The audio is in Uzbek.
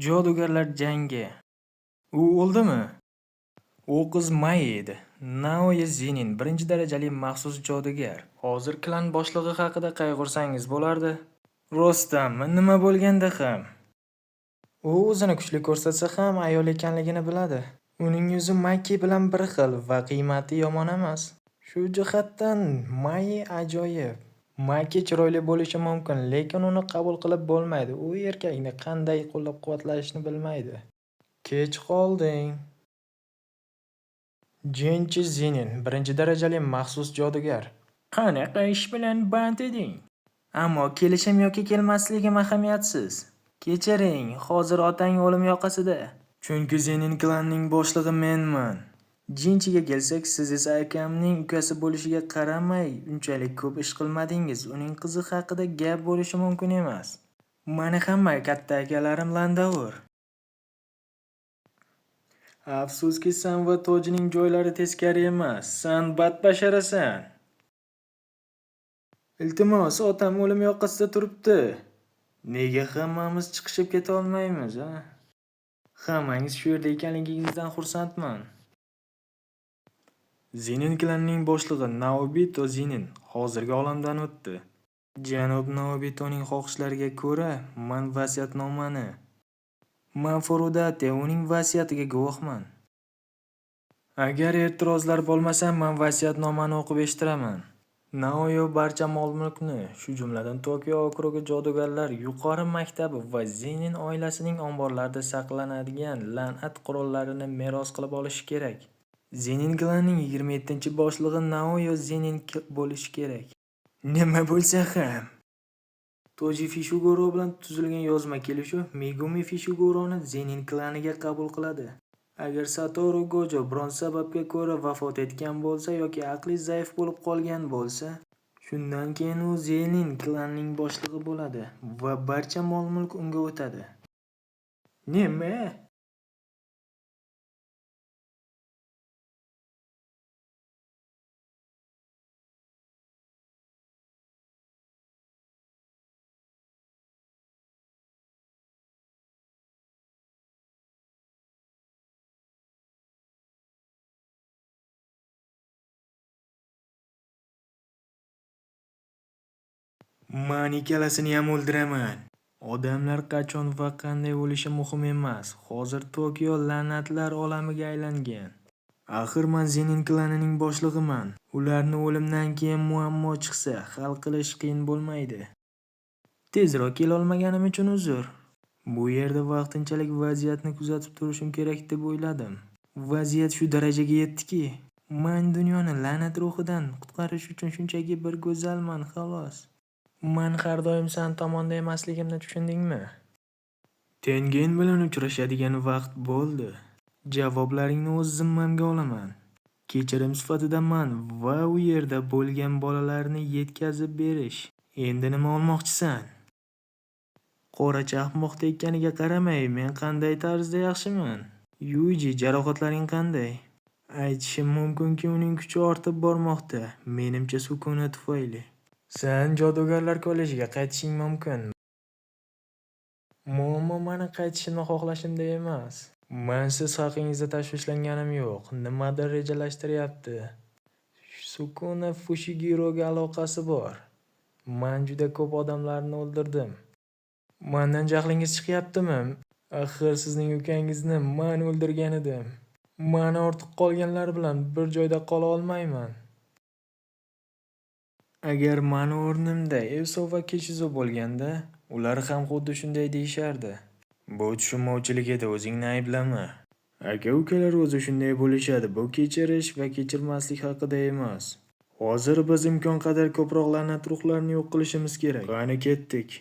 Jodugarlar jangi. U o'ldimi? U qiz May edi. Naoya Zenin birinchi darajali maxsus jodugar. Hozir klan boshlig'i haqida qayg'ursangiz bo'lardi. Rostdanmi? Nima bo'lganda ham? U o'zini kuchli ko'rsatsa ham ayol ekanligini biladi. Uning yuzi Maki bilan bir xil va qiymati yomon emas. Shu jihatdan May ajoyib. Maki chiroyli bo'lishi mumkin, lekin uni qabul qilib bo'lmaydi. U erkakni qanday qo'llab-quvvatlashni bilmaydi. Kech qolding. Jenchi Zenin birinchi darajali maxsus jodugar. Qanaqa ish bilan band eding? Ammo kelishim yoki kelmasligim ahamiyatsiz. Kechiring, hozir otang o'lim yoqasida. Chunki Zenin klanining boshlig'i menman. Jinchiga kelsak, siz esa akamning ukasi bo'lishiga qaramay, unchalik ko'p ish qilmadingiz. Uning qizi haqida gap bo'lishi mumkin emas. Mani hamma katta akalarim landavur. Afsuski, san va Tojining joylari teskari emas. San badbasharasan. Iltimos, otam o'lim yoqasida turibdi. Nega hammamiz chiqishib keta olmaymiz, ha? Hammangiz shu yerda ekanligingizdan xursandman. Zenin klanining boshlig'i Naobito Zenin hozirgi olamdan o'tdi. Janob Naobitoning xohishlariga ko'ra, men vasiyatnomani Manfurudate uning vasiyatiga guvohman. Agar e'tirozlar bo'lmasa, men vasiyatnomani o'qib eshitiraman. Naoyo barcha mol-mulkni, shu jumladan Tokio okrugi jodugarlar yuqori maktabi va Zenin oilasining omborlarida saqlanadigan la'nat qurollarini meros qilib olishi kerak. Zenin klanining 27-boshlig'i Naoyo Zenin bo'lishi kerak. Nima bo'lsa ham Toji Fishiguro bilan tuzilgan yozma kelishuv Megumi Fishiguroni Zenin klaniga qabul qiladi. Agar Satoru Gojo biron sababga ko'ra vafot etgan bo'lsa yoki aqli zaif bo'lib qolgan bo'lsa, shundan keyin u Zenin klanining boshlig'i bo'ladi va barcha mol-mulk unga o'tadi. Nima? Men ikkalasini ham o'ldiraman. Odamlar qachon va qanday o'lishi muhim emas. Hozir Tokio la'natlar olamiga aylangan. Axir men Zenin klanining boshlig'iman. Ularni o'limdan keyin muammo chiqsa, hal qilish qiyin bo'lmaydi. Tezroq kela olmaganim uchun uzr. Bu yerda vaqtinchalik vaziyatni kuzatib turishim kerak deb o'yladim. Vaziyat shu darajaga yetdiki, men dunyoni la'nat ruhidan qutqarish uchun shunchaki bir go'zalman, xolos. Men har doim sen tomonda emasligimni tushundingmi? Tengen bilan uchrashadigan vaqt bo'ldi. Javoblaringni o'z zimmamga olaman. Kechirim sifatida men va u yerda bo'lgan bolalarni yetkazib berish. Endi nima olmoqchisan? Qoracha ahmoqda ekaniga qaramay, men qanday tarzda yaxshiman? Yuji, jarohatlaring qanday? Aytishim mumkinki, uning kuchi ortib bormoqda. Menimcha sukunat tufayli. Sen jodugarlar kollejiga qaytishing mumkin. Muammo meni qaytishimni xohlashimda emas. Men siz haqingizda tashvishlanganim yo'q. Nimadir rejalashtiryapti. Sukuna Fushigiroga aloqasi bor. Men juda ko'p odamlarni o'ldirdim. Mendan jahlingiz chiqyaptimi? Axir sizning ukangizni men o'ldirgan edim. Meni ortiq qolganlar bilan bir joyda qola olmayman. Agar meni o'rnimda Eso va Kishizo bo'lganda, ular ham xuddi shunday deyishardi. Bu tushunmovchilik edi, o'zingni ayblama. Aka-ukalar o'zi shunday bo'lishadi. Bu kechirish va kechirmaslik haqida emas. Hozir biz imkon qadar ko'proq la'nat ruhlarni yo'q qilishimiz kerak. Qani ketdik.